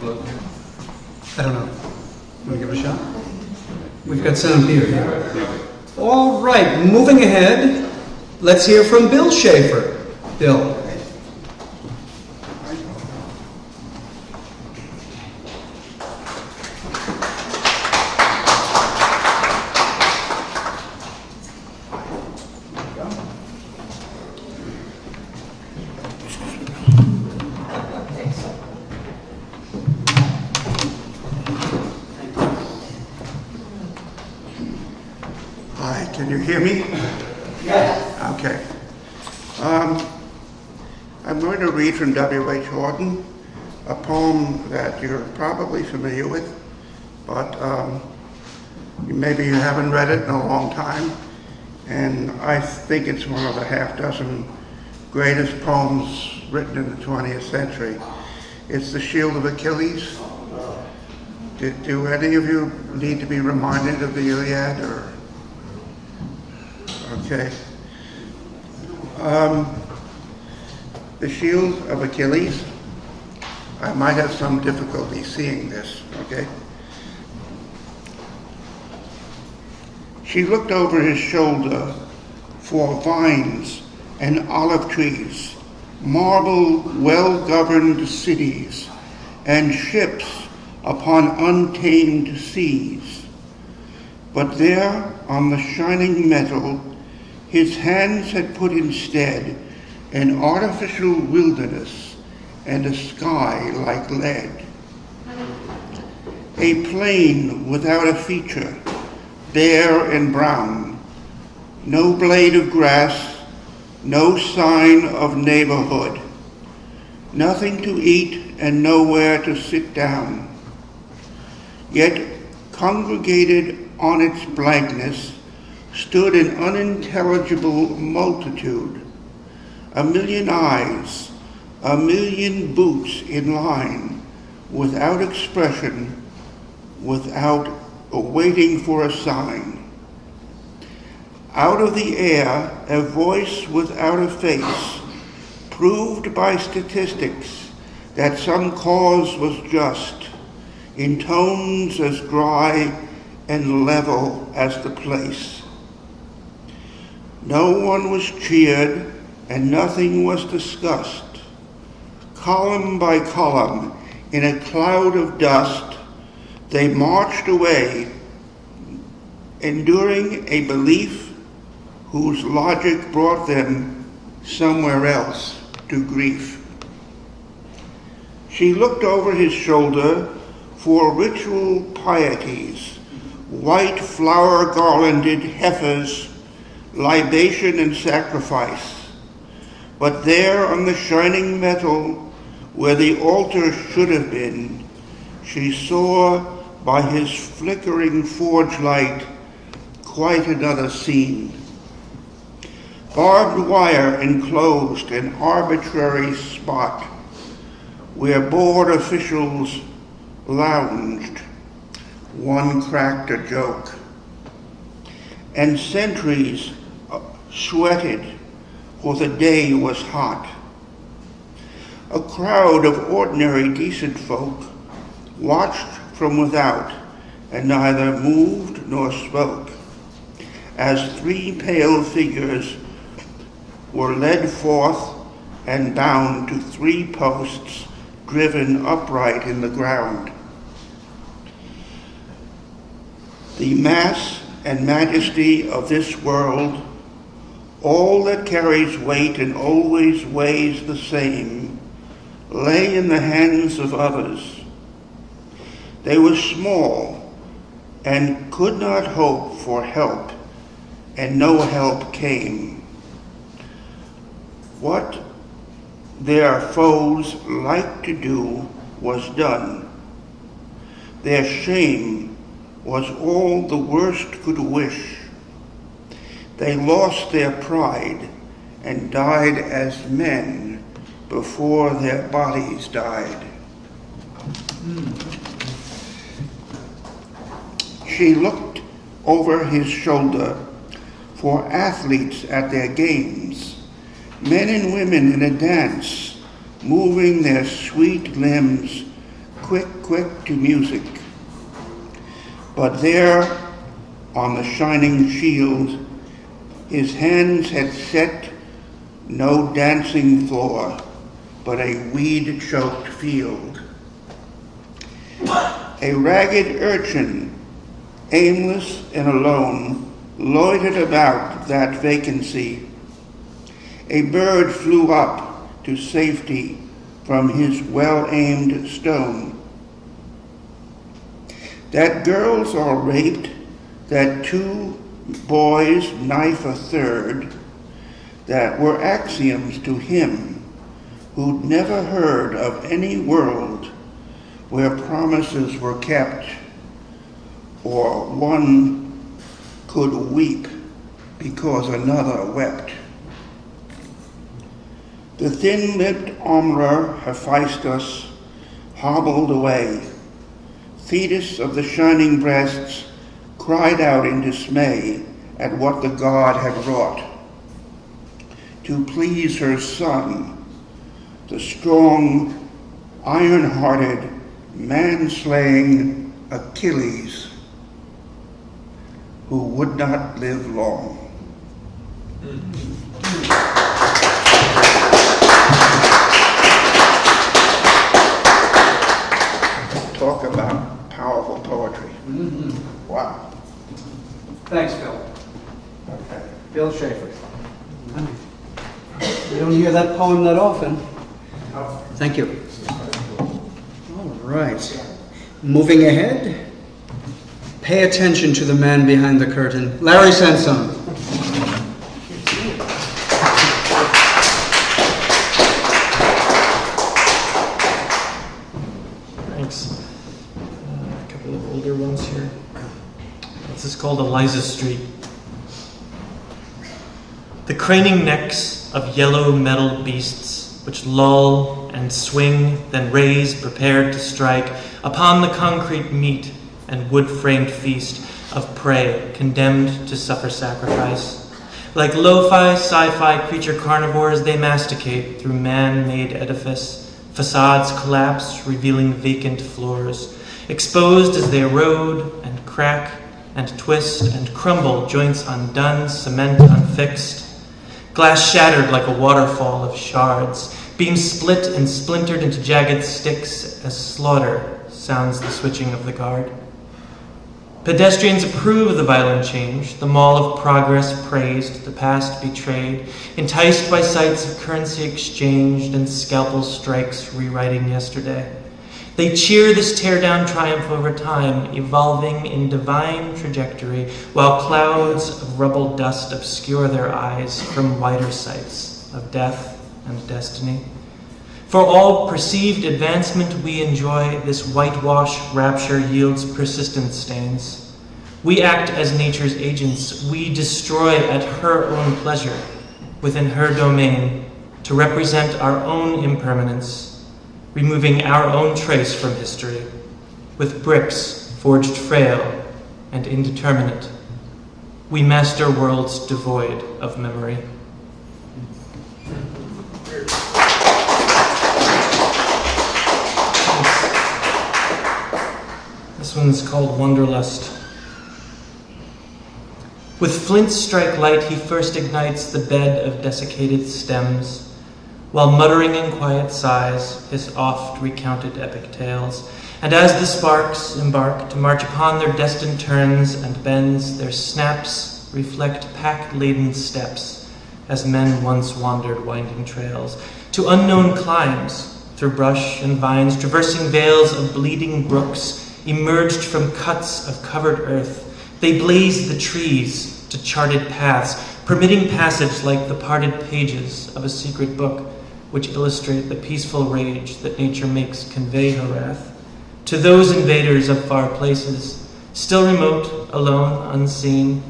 close? I don't know. Want to give it a shot? We've got sound here. All right, moving ahead, let's hear from Bill Schaefer. Bill. Hi, can you hear me? Yes. Okay. I'm going to read from W.H. Auden, a poem that you're probably familiar with, but maybe you haven't read it in a long time, and I think it's one of the half dozen greatest poems written in the 20th century. It's The Shield of Achilles. Do any of you need to be reminded of the Iliad, or? Okay. The Shield of Achilles. I might have some difficulty seeing this, okay? She looked over his shoulder for vines and olive trees, marble well-governed cities, and ships upon untamed seas. But there, on the shining metal, his hands had put instead an artificial wilderness and a sky like lead. A plain without a feature, bare and brown, no blade of grass, no sign of neighborhood, nothing to eat and nowhere to sit down. Yet congregated on its blankness stood an unintelligible multitude, a million eyes, a million boots in line, without expression, without waiting for a sign. Out of the air, a voice without a face, proved by statistics that some cause was just, in tones as dry and level as the place. No one was cheered and nothing was discussed. Column by column, in a cloud of dust, they marched away, enduring a belief whose logic brought them somewhere else to grief. She looked over his shoulder for ritual pieties, white flower garlanded heifers, libation and sacrifice. But there on the shining metal, where the altar should have been, she saw by his flickering forge light quite another scene. Barbed wire enclosed an arbitrary spot where bored officials lounged. One cracked a joke. And sentries sweated, for the day was hot. A crowd of ordinary decent folk watched from without and neither moved nor spoke, as three pale figures were led forth and bound to three posts driven upright in the ground. The mass and majesty of this world, all that carries weight and always weighs the same, lay in the hands of others. They were small and could not hope for help, and no help came. What their foes liked to do was done. Their shame was all the worst could wish. They lost their pride and died as men before their bodies died. She looked over his shoulder for athletes at their games, men and women in a dance, moving their sweet limbs, quick, quick to music. But there, on the shining shield, his hands had set no dancing floor, but a weed-choked field. A ragged urchin, aimless and alone, loitered about that vacancy. A bird flew up to safety from his well-aimed stone. That girls are raped, that two boys knife a third, that were axioms to him who'd never heard of any world where promises were kept or one could weep because another wept. The thin-lipped Omra Hephaestus hobbled away. Thetis of the shining breasts cried out in dismay at what the god had wrought. To please her son, the strong, iron-hearted, man-slaying Achilles, who would not live long. Talk about powerful poetry. Wow. Thanks, Bill. Okay. Bill Schaefer. We don't hear that poem that often. Thank you. All right. Moving ahead, pay attention to the man behind the curtain, Larry Sansone. Thanks. A couple of older ones here. This is called Eliza Street. The craning necks of yellow metal beasts, which lull and swing, then raise, prepared to strike upon the concrete meat and wood-framed feast of prey condemned to suffer sacrifice. Like lo-fi, sci-fi creature carnivores, they masticate through man-made edifice. Facades collapse, revealing vacant floors. Exposed as they erode and crack and twist and crumble, joints undone, cement unfixed. Glass shattered like a waterfall of shards, beams split and splintered into jagged sticks as slaughter sounds the switching of the guard. Pedestrians approve of the violent change, the mall of progress praised, the past betrayed, enticed by sights of currency exchanged and scalpel strikes rewriting yesterday. They cheer this teardown triumph over time, evolving in divine trajectory, while clouds of rubble dust obscure their eyes from wider sights of death and destiny. For all perceived advancement we enjoy, this whitewash rapture yields persistent stains. We act as nature's agents. We destroy at her own pleasure, within her domain, to represent our own impermanence, removing our own trace from history, with bricks forged frail and indeterminate. We master worlds devoid of memory. This one's called Wanderlust. With flint strike light, he first ignites the bed of desiccated stems, while muttering in quiet sighs his oft recounted epic tales. And as the sparks embark to march upon their destined turns and bends, their snaps reflect pack-laden steps, as men once wandered winding trails, to unknown climes, through brush and vines, traversing vales of bleeding brooks, emerged from cuts of covered earth. They blaze the trees to charted paths, permitting passage like the parted pages of a secret book, which illustrate the peaceful rage that nature makes convey her wrath. To those invaders of far places, still remote, alone, unseen,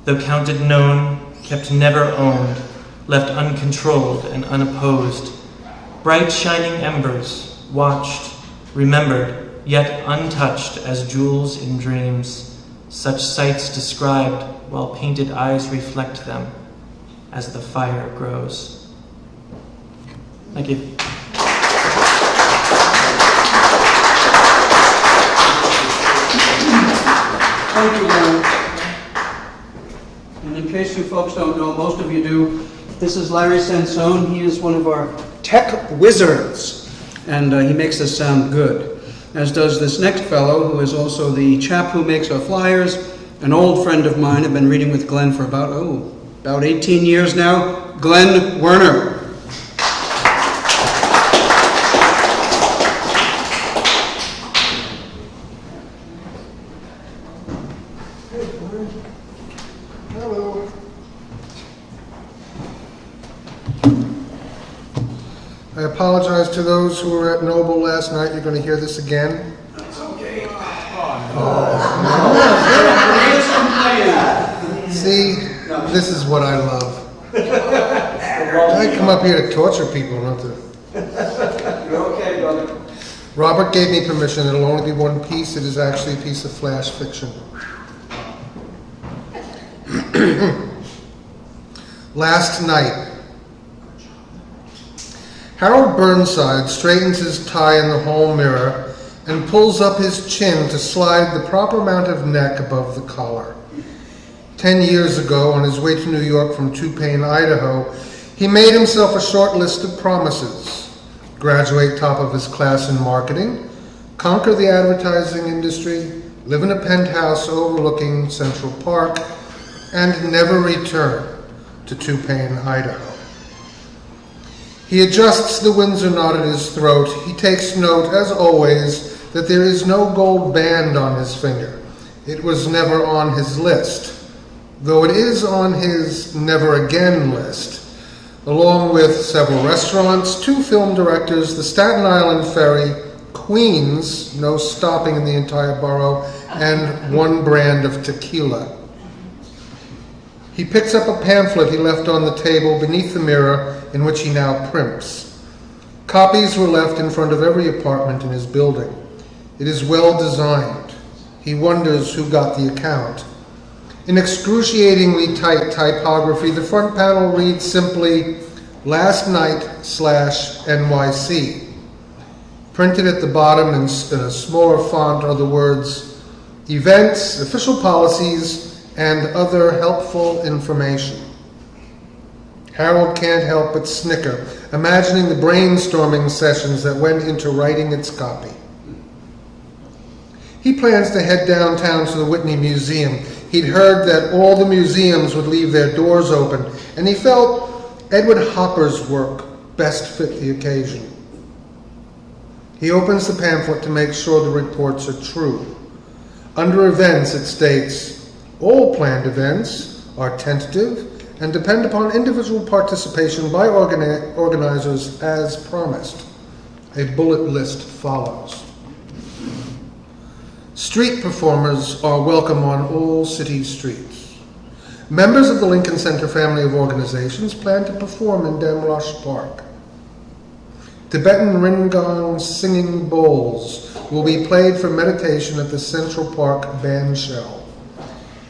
though counted known, kept never owned, left uncontrolled and unopposed, bright shining embers, watched, remembered, yet untouched as jewels in dreams, such sights described while painted eyes reflect them as the fire grows. Thank you. Thank you, Larry. And in case you folks don't know, most of you do, this is Larry Sansone. He is one of our tech wizards, and he makes us sound good, as does this next fellow, who is also the chap who makes our flyers, an old friend of mine. I've been reading with Glenn for about 18 years now, Glenn Werner. Hello. I apologize to those who were at Noble last night. You're going to hear this again. That's okay. See, this is what I love. I come up here to torture people, not to. You're okay, brother. Robert gave me permission. It'll only be one piece. It is actually a piece of flash fiction. Last night, Harold Burnside straightens his tie in the hall mirror and pulls up his chin to slide the proper amount of neck above the collar. 10 years ago, on his way to New York from Tupane, Idaho, he made himself a short list of promises: graduate top of his class in marketing, conquer the advertising industry, live in a penthouse overlooking Central Park, and never return to Tupane, Idaho. He adjusts the Windsor knot at his throat. He takes note, as always, that there is no gold band on his finger. It was never on his list, though it is on his never again list, along with several restaurants, 2 film directors, the Staten Island Ferry, Queens, no stopping in the entire borough, and 1 brand of tequila. He picks up a pamphlet he left on the table beneath the mirror in which he now primps. Copies were left in front of every apartment in his building. It is well designed. He wonders who got the account. In excruciatingly tight typography, the front panel reads simply, "Last night /NYC." Printed at the bottom in a smaller font are the words, "Events, official policies, and other helpful information." Harold can't help but snicker, imagining the brainstorming sessions that went into writing its copy. He plans to head downtown to the Whitney Museum. He'd heard that all the museums would leave their doors open, and he felt Edward Hopper's work best fit the occasion. He opens the pamphlet to make sure the reports are true. Under events, it states, "All planned events are tentative and depend upon individual participation by organizers as promised." A bullet list follows. Street performers are welcome on all city streets. Members of the Lincoln Center family of organizations plan to perform in Damrosch Park. Tibetan Ringong singing bowls will be played for meditation at the Central Park bandshell.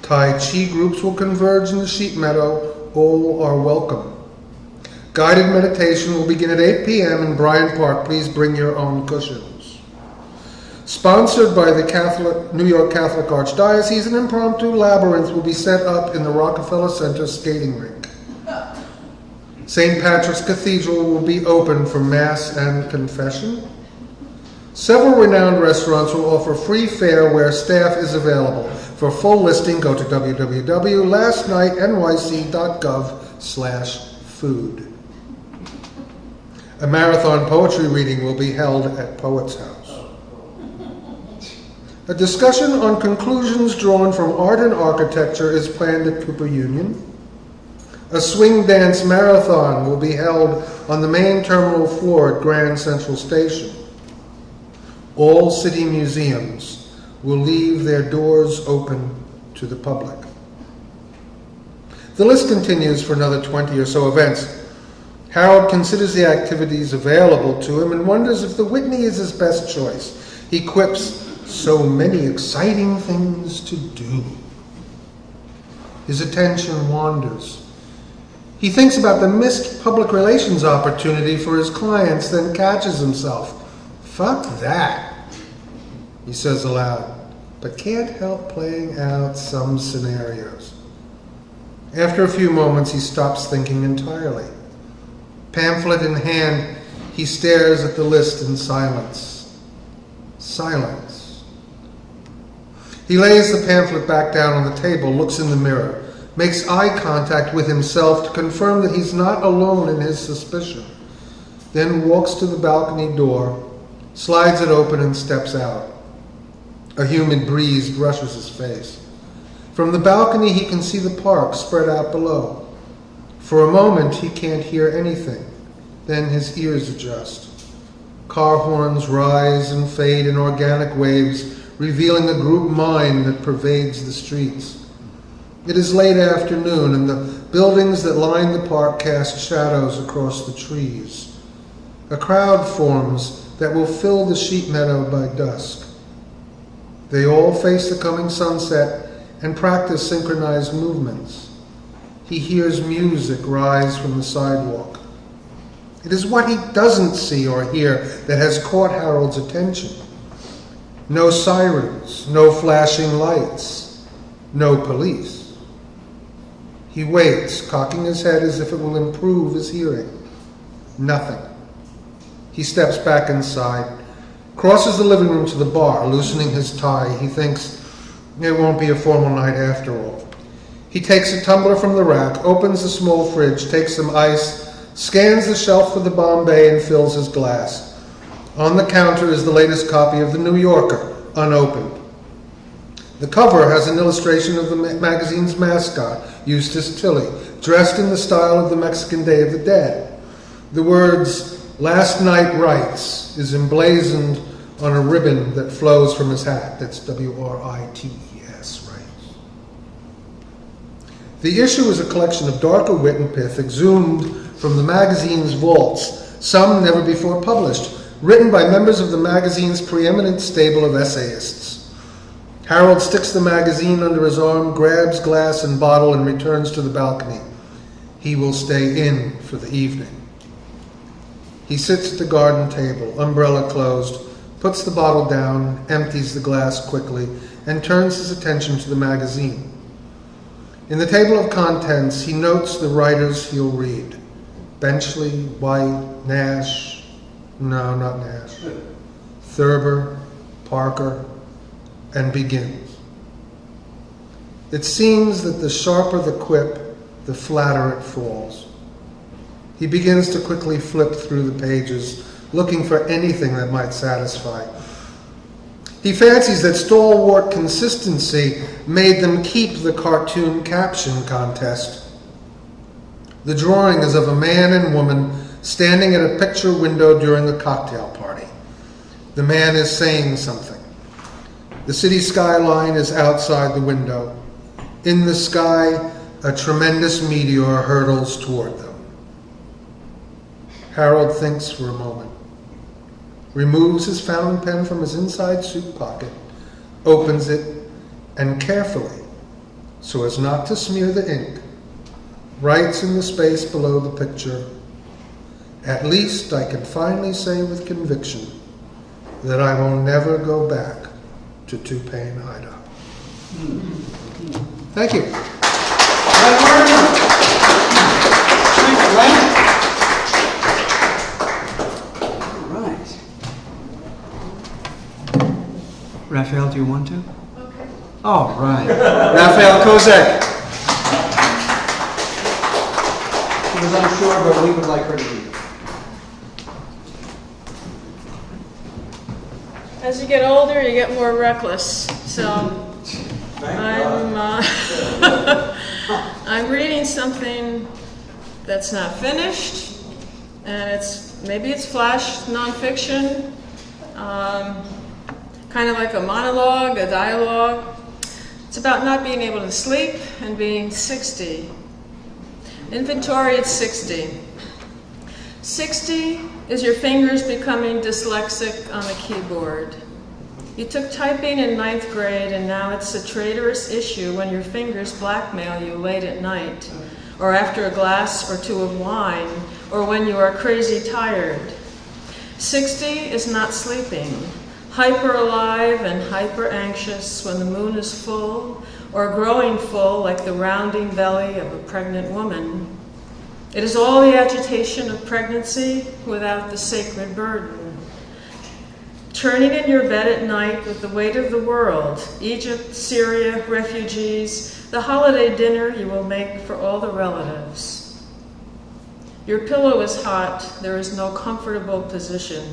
Tai Chi groups will converge in the sheep meadow. All are welcome. Guided meditation will begin at 8 p.m. in Bryant Park. Please bring your own cushions. Sponsored by the New York Catholic Archdiocese, an impromptu labyrinth will be set up in the Rockefeller Center skating rink. St. Patrick's Cathedral will be open for Mass and confession. Several renowned restaurants will offer free fare where staff is available. For full listing, go to www.lastnightnyc.gov/food. A marathon poetry reading will be held at Poets House. A discussion on conclusions drawn from art and architecture is planned at Cooper Union. A swing dance marathon will be held on the main terminal floor at Grand Central Station. All city museums will leave their doors open to the public. The list continues for another 20 or so events. Harold considers the activities available to him and wonders if the Whitney is his best choice. He quips, "So many exciting things to do." His attention wanders. He thinks about the missed public relations opportunity for his clients, then catches himself. "Fuck that," he says aloud. but can't help playing out some scenarios. After a few moments, he stops thinking entirely. Pamphlet in hand, he stares at the list in silence. Silence. He lays the pamphlet back down on the table, looks in the mirror, makes eye contact with himself to confirm that he's not alone in his suspicion, then walks to the balcony door, slides it open and steps out. A humid breeze brushes his face. From the balcony he can see the park spread out below. For a moment he can't hear anything, then his ears adjust. Car horns rise and fade in organic waves, revealing a group mind that pervades the streets. It is late afternoon, and the buildings that line the park cast shadows across the trees. A crowd forms that will fill the sheep meadow by dusk. They all face the coming sunset and practice synchronized movements. He hears music rise from the sidewalk. It is what he doesn't see or hear that has caught Harold's attention. No sirens, no flashing lights, no police. He waits, cocking his head as if it will improve his hearing. Nothing. He steps back inside, crosses the living room to the bar, loosening his tie. He thinks, it won't be a formal night after all. He takes a tumbler from the rack, opens the small fridge, takes some ice, scans the shelf for the Bombay, and fills his glass. On the counter is the latest copy of The New Yorker, unopened. The cover has an illustration of the magazine's mascot, Eustace Tilley, dressed in the style of the Mexican Day of the Dead. The words, "Last Night Writes," is emblazoned on a ribbon that flows from his hat. That's W-R-I-T-E-S, Writes. The issue is a collection of darker wit and pith exhumed from the magazine's vaults, some never before published, written by members of the magazine's preeminent stable of essayists. Harold sticks the magazine under his arm, grabs glass and bottle, and returns to the balcony. He will stay in for the evening. He sits at the garden table, umbrella closed, puts the bottle down, empties the glass quickly, and turns his attention to the magazine. In the table of contents, he notes the writers he'll read. Benchley, White, Nash, no, not Nash, Thurber, Parker, and begins. It seems that the sharper the quip, the flatter it falls. He begins to quickly flip through the pages, looking for anything that might satisfy. He fancies that stalwart consistency made them keep the cartoon caption contest. The drawing is of a man and woman standing at a picture window during a cocktail party. The man is saying something. The city skyline is outside the window. In the sky, a tremendous meteor hurtles toward them. Harold thinks for a moment, removes his fountain pen from his inside suit pocket, opens it, and carefully, so as not to smear the ink, writes in the space below the picture, "At least I can finally say with conviction that I will never go back to Tupane Hideout." Thank you. Raphael, do you want to? Okay. All right. Raphael Kozak. She was unsure, but we would like her to read. As you get older, you get more reckless. So I'm reading something that's not finished, and maybe it's flash nonfiction. Kind of like a monologue, a dialogue. It's about not being able to sleep and being 60. Inventory at 60. 60 is your fingers becoming dyslexic on the keyboard. You took typing in 9th grade, and now it's a traitorous issue when your fingers blackmail you late at night, or after a glass or two of wine, or when you are crazy tired. 60 is not sleeping. hyper alive and hyper anxious when the moon is full, or growing full like the rounding belly of a pregnant woman. It is all the agitation of pregnancy without the sacred burden. Turning in your bed at night with the weight of the world, Egypt, Syria, refugees, the holiday dinner you will make for all the relatives. Your pillow is hot, there is no comfortable position.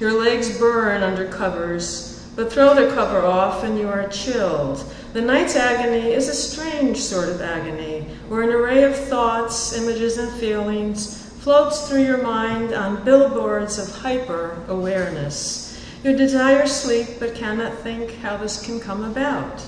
Your legs burn under covers, but throw the cover off and you are chilled. The night's agony is a strange sort of agony, where an array of thoughts, images, and feelings floats through your mind on billboards of hyper-awareness. You desire sleep, but cannot think how this can come about.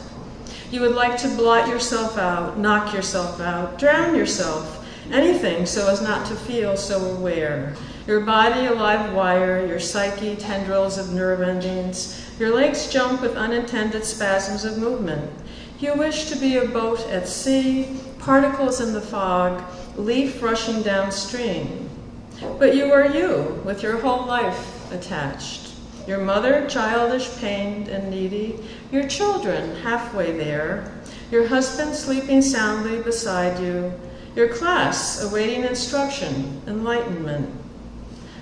You would like to blot yourself out, knock yourself out, drown yourself, anything so as not to feel so aware. Your body a live wire, your psyche tendrils of nerve endings, your legs jump with unintended spasms of movement. You wish to be a boat at sea, particles in the fog, leaf rushing downstream. But you are you, with your whole life attached. Your mother, childish, pained, and needy. Your children, halfway there. Your husband, sleeping soundly beside you. Your class, awaiting instruction, enlightenment.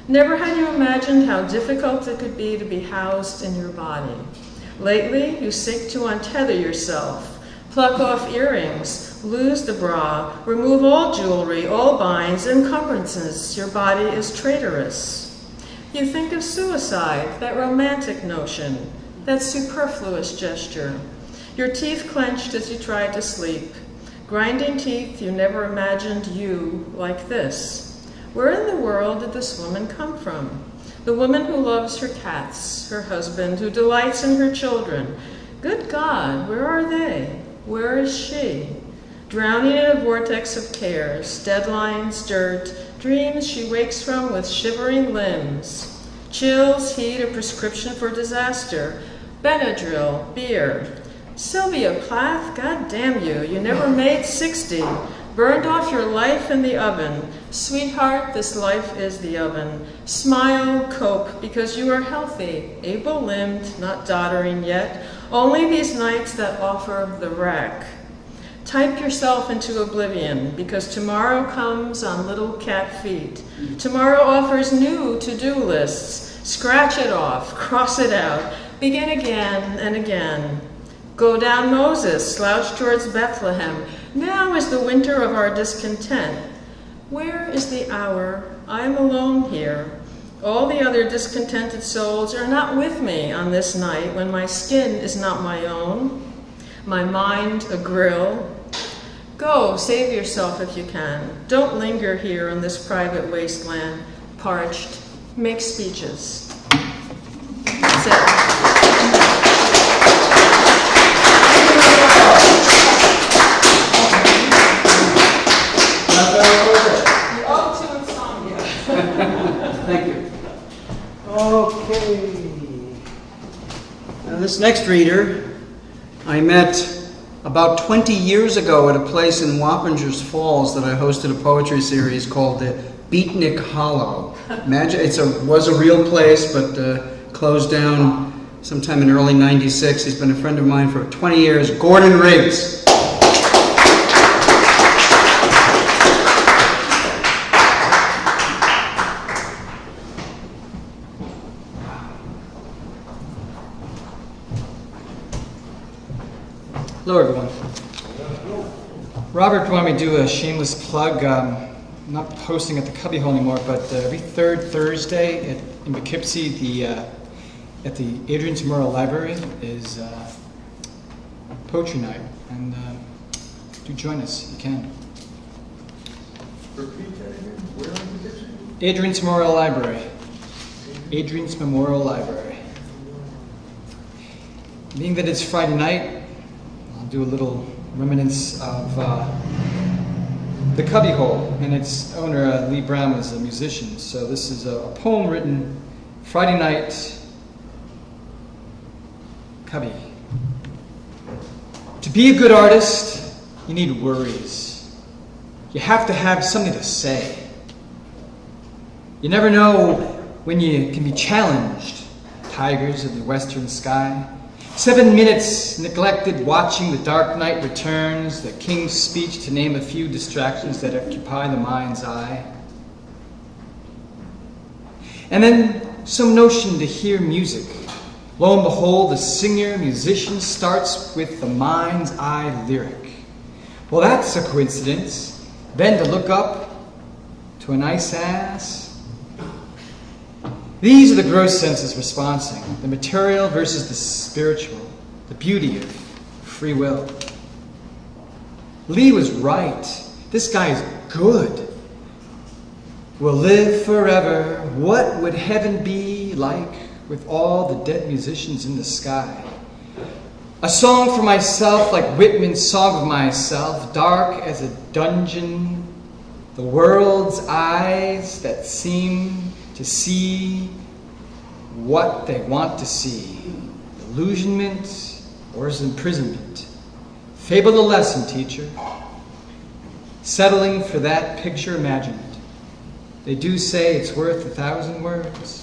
Never had you imagined how difficult it could be to be housed in your body. Lately, you seek to untether yourself, pluck off earrings, lose the bra, remove all jewelry, all binds, encumbrances. Your body is traitorous. You think of suicide, that romantic notion, that superfluous gesture. Your teeth clenched as you tried to sleep. Grinding teeth, you never imagined you like this. Where in the world did this woman come from? The woman who loves her cats, her husband, who delights in her children. Good God, where are they? Where is she? Drowning in a vortex of cares, deadlines, dirt, dreams she wakes from with shivering limbs. Chills, heat, a prescription for disaster. Benadryl, beer. Sylvia Plath, God damn you, you never made 60. Burned off your life in the oven. Sweetheart, this life is the oven. Smile, cope, because you are healthy, able-limbed, not doddering yet. Only these nights that offer the rack. Type yourself into oblivion, because tomorrow comes on little cat feet. Tomorrow offers new to-do lists. Scratch it off, cross it out, begin again and again. Go down Moses, slouch towards Bethlehem. Now is the winter of our discontent. Where is the hour? I am alone here. All the other discontented souls are not with me on this night when my skin is not my own, my mind a grill. Go, save yourself if you can. Don't linger here in this private wasteland, parched. Make speeches. That's it. Thank you. Okay. Now this next reader I met about 20 years ago at a place in Wappingers Falls that I hosted a poetry series called the Beatnik Hollow. Imagine, was a real place, but closed down sometime in early '96. He's been a friend of mine for 20 years, Gordon Riggs. Hello, everyone. Robert wanted me to do a shameless plug. I'm not hosting at the Cubbyhole anymore, but every third Thursday in Poughkeepsie, at the Adrian Tamura Library is poetry night, and do join us. You can. Repeat that again. Where in Poughkeepsie? Adrian's Memorial Library. Adrian's Memorial Library. Being that it's Friday night, I'll do a little reminiscence of the Cubbyhole, and its owner, Lee Brown, was a musician. So this is a poem written Friday night, Cubby. To be a good artist, you need worries. You have to have something to say. You never know when you can be challenged, tigers of the western sky. 7 minutes neglected watching the dark night returns, the king's speech, to name a few distractions that occupy the mind's eye. And then some notion to hear music. Lo and behold, the singer, musician starts with the mind's eye lyric. Well, that's a coincidence. Then to look up to a nice ass. These are the gross senses responding, the material versus the spiritual, the beauty of free will. Lee was right. This guy is good. Will live forever. What would heaven be like with all the dead musicians in the sky? A song for myself, like Whitman's Song of Myself, dark as a dungeon, the world's eyes that seem to see what they want to see. Illusionment or is imprisonment? Fable the lesson, teacher. Settling for that picture imagined. They do say it's worth 1,000 words.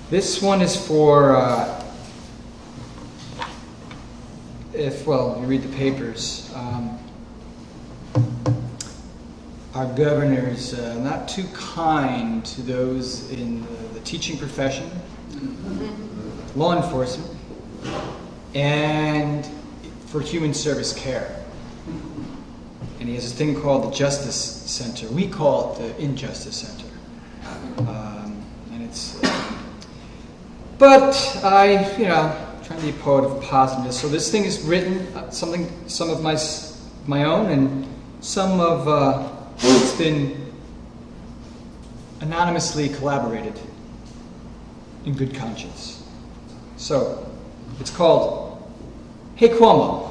This one is for, if you read the papers, our governor's not too kind to those in the teaching profession, law enforcement, and for human service care. And he has a thing called the Justice Center. We call it the Injustice Center. And it's, but I, trying to be a poet of positiveness. So this thing is written, some of my own, and some of it's been anonymously collaborated in good conscience. So it's called Hey Cuomo.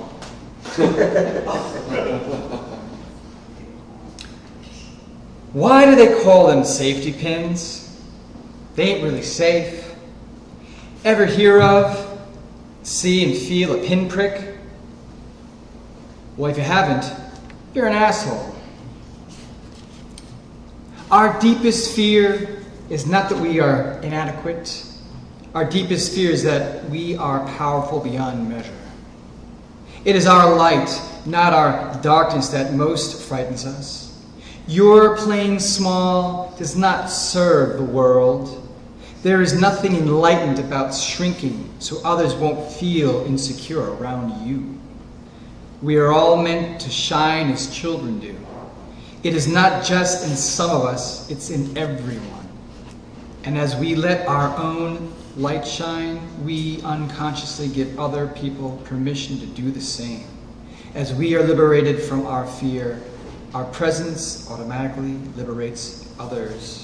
Why do they call them safety pins? They ain't really safe. Ever hear of, see and feel a pinprick? Well, if you haven't, you're an asshole. Our deepest fear is not that we are inadequate. Our deepest fear is that we are powerful beyond measure. It is our light, not our darkness, that most frightens us. Your playing small does not serve the world. There is nothing enlightened about shrinking so others won't feel insecure around you. We are all meant to shine as children do. It is not just in some of us, it's in everyone. And as we let our own light shine, we unconsciously give other people permission to do the same. As we are liberated from our fear, our presence automatically liberates others.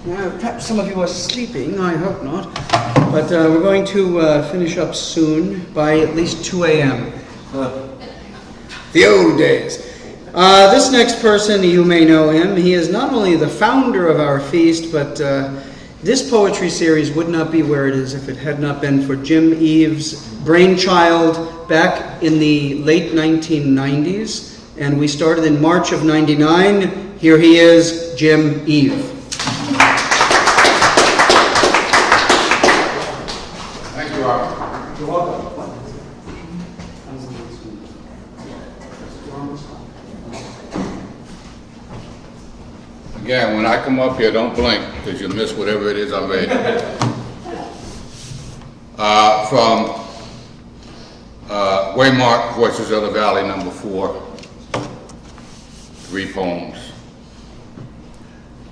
Now, perhaps some of you are sleeping, I hope not, but we're going to finish up soon, by at least 2 a.m. The old days. This next person, you may know him. He is not only the founder of our feast, but this poetry series would not be where it is if it had not been for Jim Eves' brainchild back in the late 1990s. And we started in March of '99. Here he is, Jim Eve. Again, when I come up here, don't blink, because you'll miss whatever it is I read. From Waymark, Voices of the Valley, number 4, 3 poems.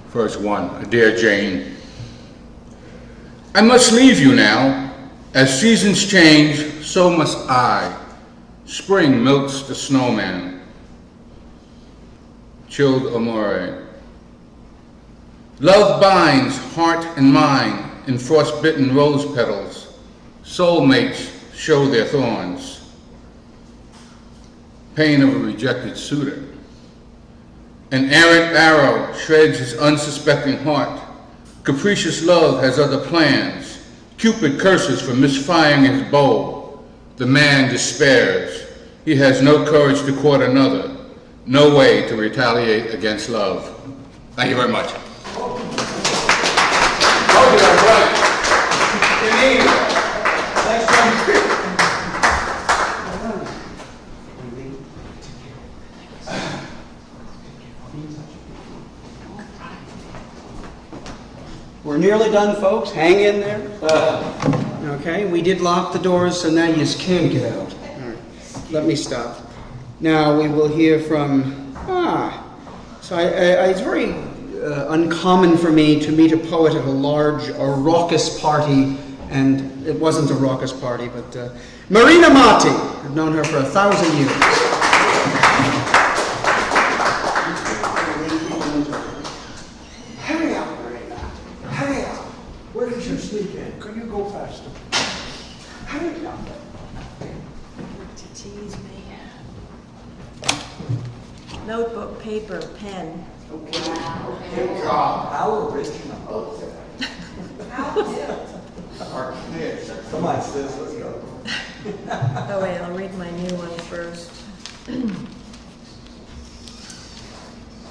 First one, Dear Jane, I must leave you now. As seasons change, so must I. Spring melts the snowman. Chilled Amore. Love binds heart and mind in frost-bitten rose petals. Soulmates show their thorns. Pain of a rejected suitor. An errant arrow shreds his unsuspecting heart. Capricious love has other plans. Cupid curses for misfiring his bow. The man despairs. He has no courage to court another, no way to retaliate against love. Thank you very much. We're nearly done, folks. Hang in there. Okay, we did lock the doors, so now you just can't get out. All right, let me stop. Now we will hear from... it's very uncommon for me to meet a poet at a large, raucous party, and it wasn't a raucous party, but Marina Matti. I've known her for 1,000 years. Hurry up, Marina. Hurry up. Where did you sneak in? Could you go faster? Hurry up. To tease me. Notebook, paper, pen. Good job. How original. Come on, sis, let's go. Oh wait, I'll read my new one first.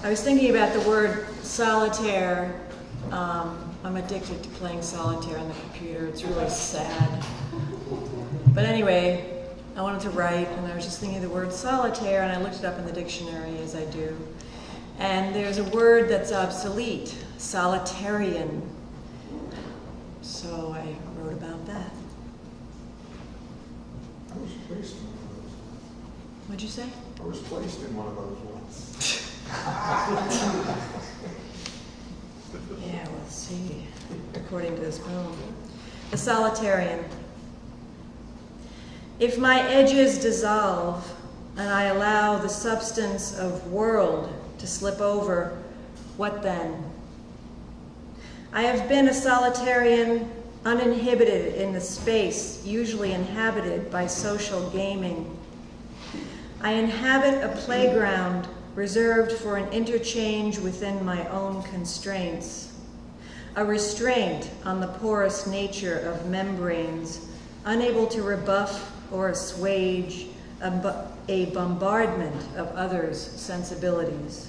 I was thinking about the word solitaire. I'm addicted to playing solitaire on the computer. It's really sad. But anyway, I wanted to write, and I was just thinking of the word solitaire, and I looked it up in the dictionary, as I do. And there's a word that's obsolete, solitarian. So I wrote about that. I was placed in one of those. What'd you say? I was placed in one of those once. Yeah, we'll see, according to this poem. The Solitarian. If my edges dissolve, and I allow the substance of world to slip over, what then? I have been a solitarian, uninhibited in the space usually inhabited by social gaming. I inhabit a playground reserved for an interchange within my own constraints, a restraint on the porous nature of membranes, unable to rebuff or assuage a bombardment of others' sensibilities.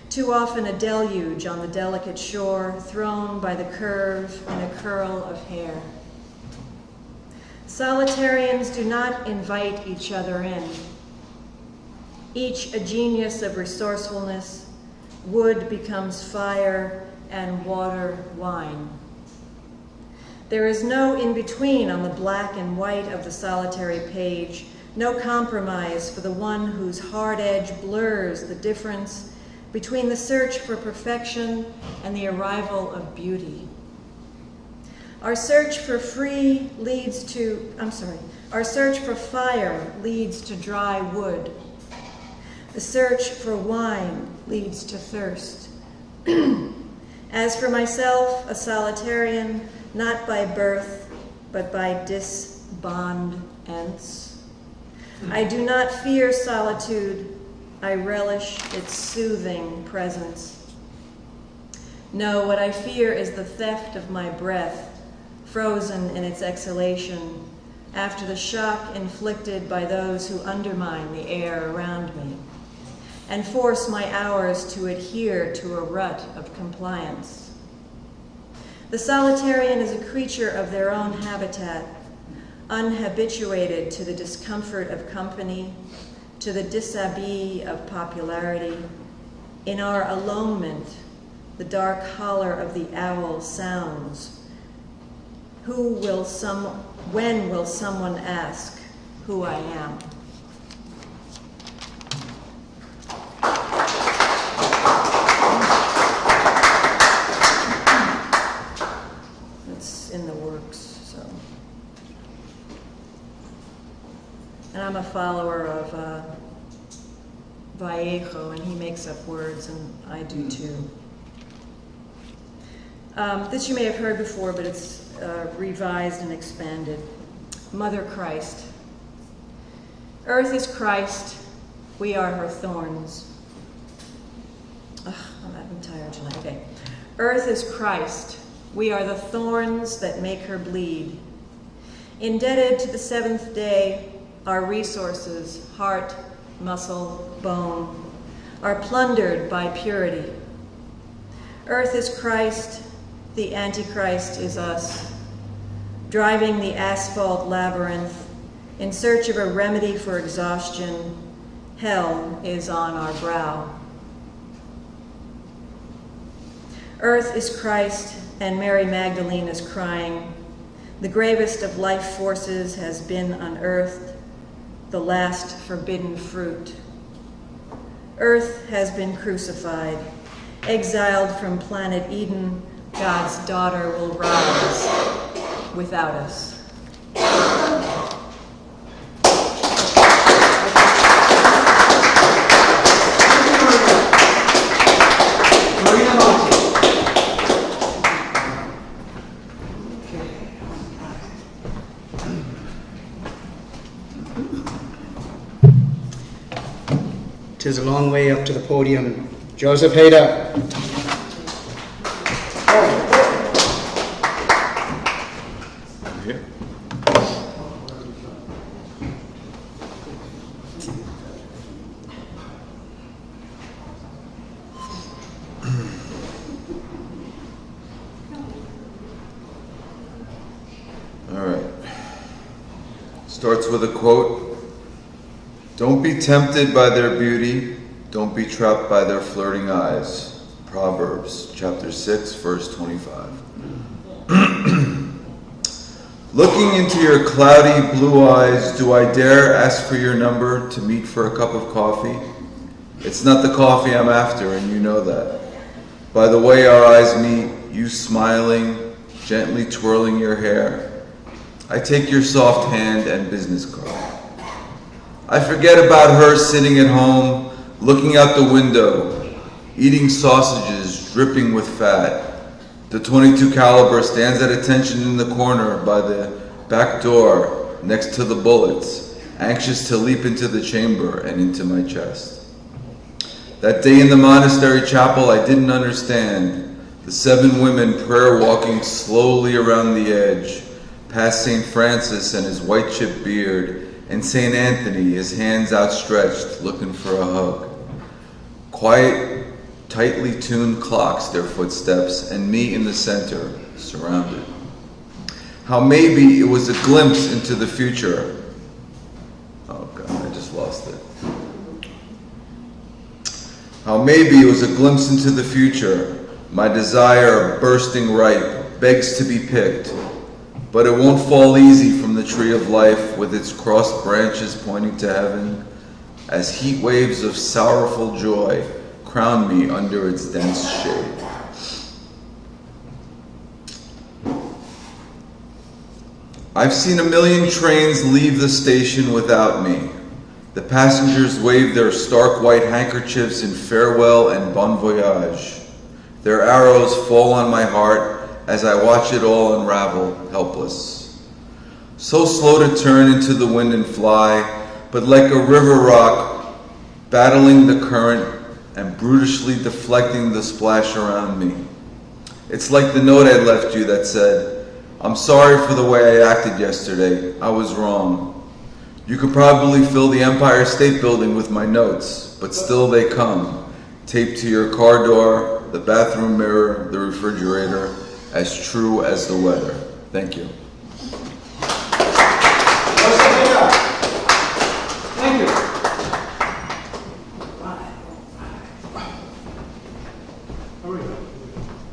Too often a deluge on the delicate shore, thrown by the curve in a curl of hair. Solitarians do not invite each other in. Each a genius of resourcefulness, wood becomes fire and water wine. There is no in-between on the black and white of the solitary page, no compromise for the one whose hard edge blurs the difference between the search for perfection and the arrival of beauty. Our search for fire leads to dry wood. The search for wine leads to thirst. As for myself, a solitarian, not by birth, but by disbondance. I do not fear solitude. I relish its soothing presence. No, what I fear is the theft of my breath, frozen in its exhalation, after the shock inflicted by those who undermine the air around me, and force my hours to adhere to a rut of compliance. The solitarian is a creature of their own habitat, unhabituated to the discomfort of company, to the dishabille of popularity. In our alonement, the dark holler of the owl sounds. When will someone ask who I am? It's in the works, so. And I'm a follower of Vallejo, and he makes up words, and I do too. This you may have heard before, but it's revised and expanded. Mother Christ. Earth is Christ, we are her thorns. I'm tired tonight. Okay. Earth is Christ. We are the thorns that make her bleed. Indebted to the seventh day, our resources, heart, muscle, bone, are plundered by purity. Earth is Christ, the Antichrist is us, driving the asphalt labyrinth in search of a remedy for exhaustion. Hell is on our brow. Earth is Christ, and Mary Magdalene is crying. The gravest of life forces has been unearthed, the last forbidden fruit. Earth has been crucified. Exiled from planet Eden, God's daughter will rise without us. Tis a long way up to the podium. Joseph Hader. All right. Starts with a quote. Don't be tempted by their beauty. Don't be trapped by their flirting eyes. Proverbs chapter 6, verse 25. Looking into your cloudy blue eyes, do I dare ask for your number to meet for a cup of coffee? It's not the coffee I'm after, and you know that. By the way our eyes meet, you smiling, gently twirling your hair, I take your soft hand and business card. I forget about her sitting at home, looking out the window, eating sausages dripping with fat. The .22 caliber stands at attention in the corner by the back door next to the bullets, anxious to leap into the chamber and into my chest. That day in the monastery chapel, I didn't understand. The 7 women prayer walking slowly around the edge, past St. Francis and his white chipped beard, and St. Anthony, his hands outstretched, looking for a hug. Quiet, tightly tuned clocks, their footsteps, and me in the center, surrounded. How maybe it was a glimpse into the future. Oh God, I just lost it. How maybe it was a glimpse into the future. My desire, bursting ripe, begs to be picked. But it won't fall easy from the tree of life with its crossed branches pointing to heaven, as heat waves of sorrowful joy crown me under its dense shade. I've seen a million trains leave the station without me. The passengers wave their stark white handkerchiefs in farewell and bon voyage. Their arrows fall on my heart as I watch it all unravel, helpless. So slow to turn into the wind and fly, but like a river rock, battling the current and brutishly deflecting the splash around me. It's like the note I left you that said, I'm sorry for the way I acted yesterday. I was wrong. You could probably fill the Empire State Building with my notes, but still they come, taped to your car door, the bathroom mirror, the refrigerator, as true as the weather. Thank you. Thank you.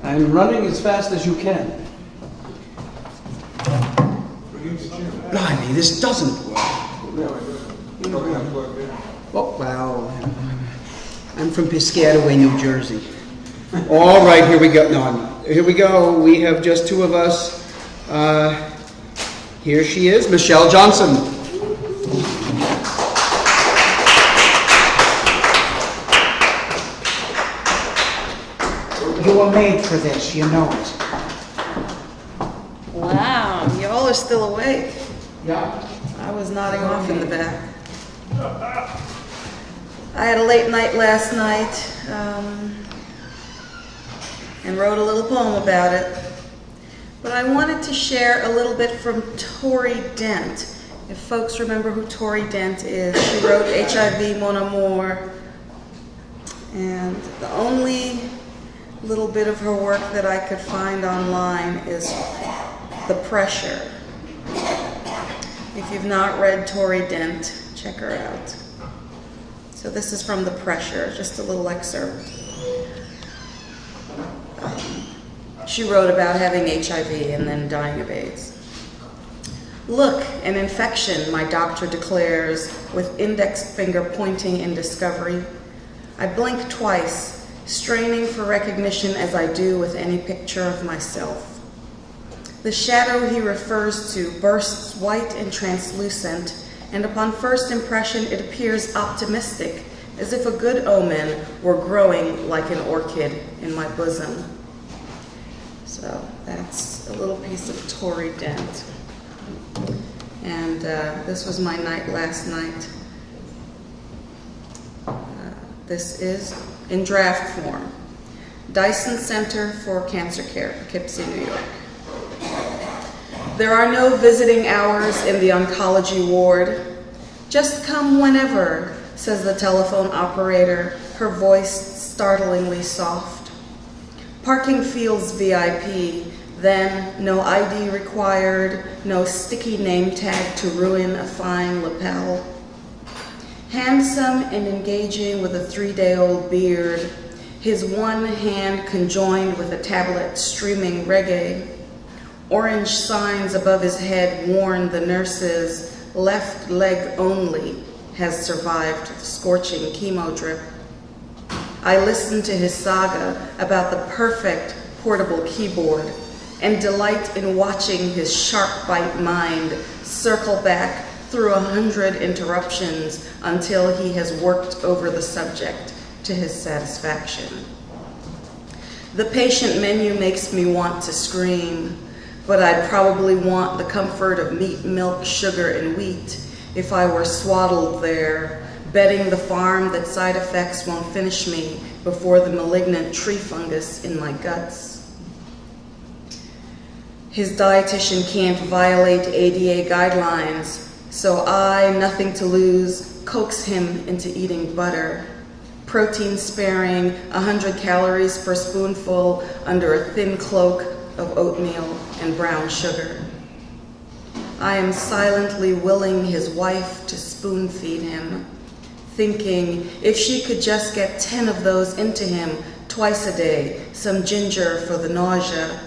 I'm running as fast as you can. Blimey, this doesn't work. Well, I'm from Piscataway, New Jersey. All right, here we go. Here we go. We have just 2 of us. Here she is, Michelle Johnson. You were made for this, you know it. Wow, you all are still awake. Yeah. I was nodding off in the back. I had a late night last night. and wrote a little poem about it. But I wanted to share a little bit from Tori Dent. If folks remember who Tori Dent is, she wrote HIV Mon Amour. And the only little bit of her work that I could find online is The Pressure. If you've not read Tori Dent, check her out. So this is from The Pressure, just a little excerpt. She wrote about having HIV and then dying of AIDS. Look, an infection, my doctor declares, with index finger pointing in discovery. I blink twice, straining for recognition as I do with any picture of myself. The shadow he refers to bursts white and translucent, and upon first impression it appears optimistic, as if a good omen were growing like an orchid in my bosom. So that's a little piece of Tori Dent. And this was my night last night. This is in draft form. Dyson Center for Cancer Care, Poughkeepsie, New York. There are no visiting hours in the oncology ward. Just come whenever, says the telephone operator, her voice startlingly soft. Parking feels VIP, then no ID required, no sticky name tag to ruin a fine lapel. Handsome and engaging with a 3-day-old beard, his one hand conjoined with a tablet streaming reggae. Orange signs above his head warn the nurses left leg only has survived the scorching chemo drip. I listen to his saga about the perfect portable keyboard and delight in watching his sharp bite mind circle back through 100 interruptions until he has worked over the subject to his satisfaction. The patient menu makes me want to scream, but I'd probably want the comfort of meat, milk, sugar, and wheat if I were swaddled there, betting the farm that side effects won't finish me before the malignant tree fungus in my guts. His dietitian can't violate ADA guidelines, so I, nothing to lose, coax him into eating butter, protein sparing, 100 calories per spoonful under a thin cloak of oatmeal and brown sugar. I am silently willing his wife to spoon feed him, thinking if she could just get 10 of those into him twice a day, some ginger for the nausea,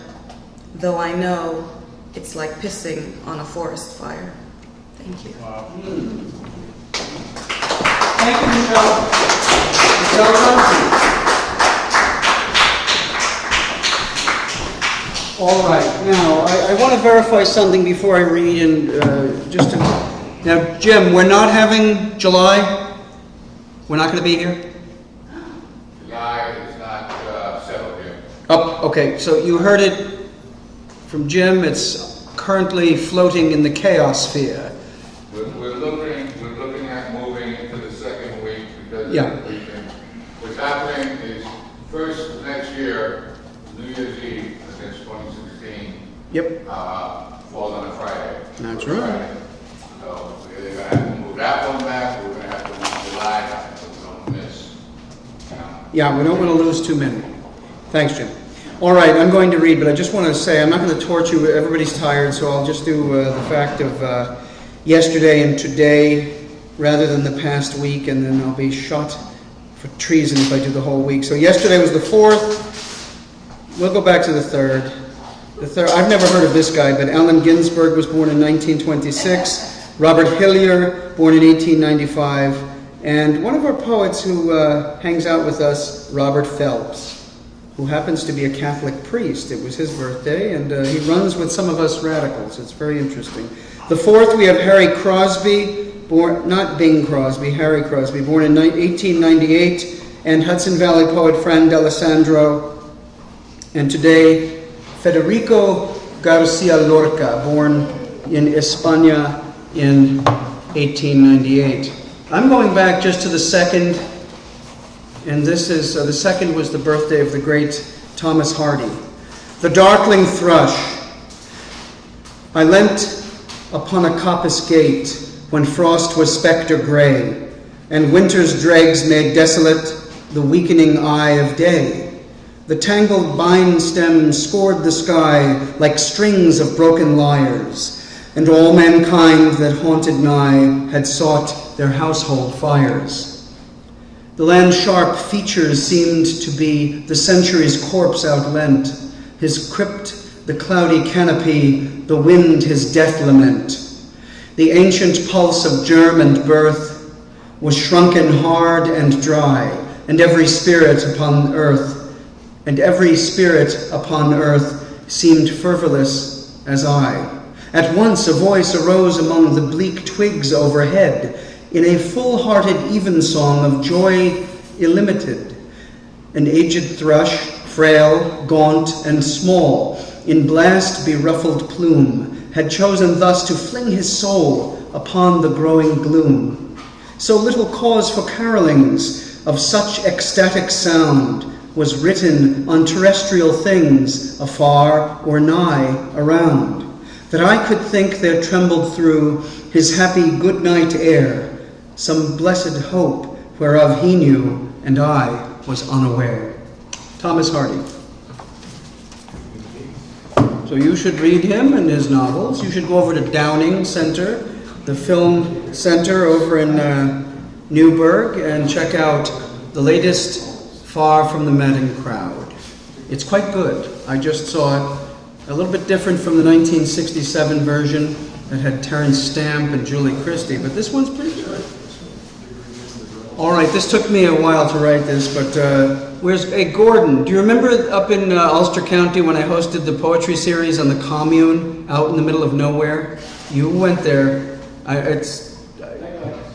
though I know it's like pissing on a forest fire. Thank you. Wow. Thank you, Michelle. Michelle Johnson. All right, now I want to verify something before I read, and now, Jim, we're not having July. We're not going to be here. July is not settled yet. Oh, okay. So you heard it from Jim. It's currently floating in the chaos sphere. We're looking at moving into the second week because Yeah. of the weekend. What's happening is first next year, New Year's Eve against 2016. Yep. Falls on a Friday. That's right. So we're either gonna have to move that one back, or we're gonna have to move July, so we don't miss. Yeah, we don't want to lose too many. Thanks, Jim. All right, I'm going to read, but I just want to say I'm not going to torch you. Everybody's tired, so I'll just do the fact of yesterday and today rather than the past week, and then I'll be shot for treason if I do the whole week. So yesterday was the 4th. We'll go back to the 3rd. The 3rd. I've never heard of this guy, but Allen Ginsberg was born in 1926. Robert Hillier, born in 1895. And one of our poets who hangs out with us, Robert Phelps, who happens to be a Catholic priest. It was his birthday, and he runs with some of us radicals. It's very interesting. The 4th, we have Harry Crosby, born, not Bing Crosby, Harry Crosby, born in 1898, and Hudson Valley poet Fran D'Alessandro. And today, Federico Garcia Lorca, born in España in 1898. I'm going back just to the 2nd, and this is, the 2nd was the birthday of the great Thomas Hardy. The darkling thrush. I leant upon a coppice gate when frost was spectre gray, and winter's dregs made desolate the weakening eye of day. The tangled vine stems scored the sky like strings of broken lyres, and all mankind that haunted nigh had sought their household fires. The land's sharp features seemed to be the century's corpse outlent, his crypt the cloudy canopy, the wind his death lament. The ancient pulse of germ and birth was shrunken hard and dry, and every spirit upon earth seemed fervorless as I. At once a voice arose among the bleak twigs overhead, in a full-hearted evensong of joy illimited. An aged thrush, frail, gaunt, and small, in blast beruffled plume, had chosen thus to fling his soul upon the growing gloom. So little cause for carolings of such ecstatic sound was written on terrestrial things afar or nigh around, that I could think there trembled through his happy good-night air some blessed hope whereof he knew and I was unaware. Thomas Hardy. So you should read him and his novels. You should go over to Downing Center, the film center over in Newburgh, and check out the latest Far from the Madding Crowd. It's quite good. I just saw it. A little bit different from the 1967 version that had Terence Stamp and Julie Christie, but this one's pretty good. All right, this took me a while to write this, but where's Gordon? Do you remember up in Ulster County when I hosted the poetry series on the commune out in the middle of nowhere? You went there.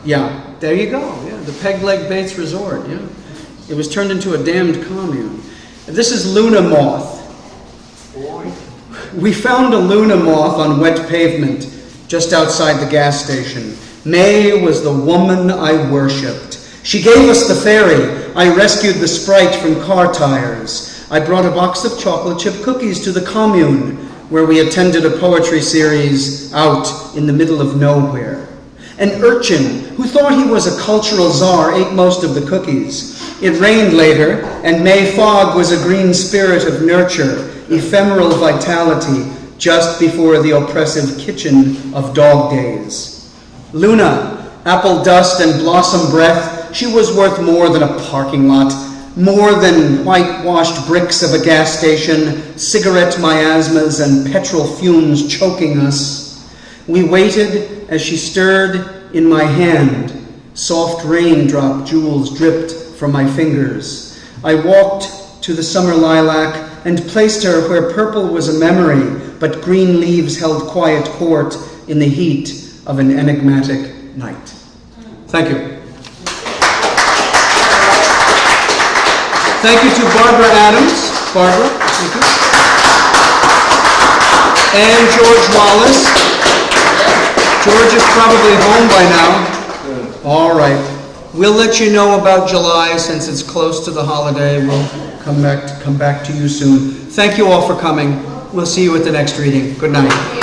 Yeah, there you go. Yeah, the Peg Leg Bates Resort. Yeah, it was turned into a damned commune. This is Luna Moth. We found a Luna moth on wet pavement just outside the gas station. May was the woman I worshipped. She gave us the ferry. I rescued the sprite from car tires. I brought a box of chocolate chip cookies to the commune, where we attended a poetry series out in the middle of nowhere. An urchin who thought he was a cultural czar ate most of the cookies. It rained later, and May Fogg was a green spirit of nurture, ephemeral vitality, just before the oppressive kitchen of dog days. Luna, apple dust and blossom breath, she was worth more than a parking lot, more than whitewashed bricks of a gas station, cigarette miasmas and petrol fumes choking us. We waited as she stirred in my hand. Soft raindrop jewels dripped from my fingers. I walked to the summer lilac and placed her where purple was a memory, but green leaves held quiet court in the heat of an enigmatic night. Thank you. Thank you to Barbara Adams. Barbara, thank you. And George Wallace. George is probably home by now. All right. We'll let you know about July since it's close to the holiday. We'll come back to you soon. Thank you all for coming. We'll see you at the next reading. Good night.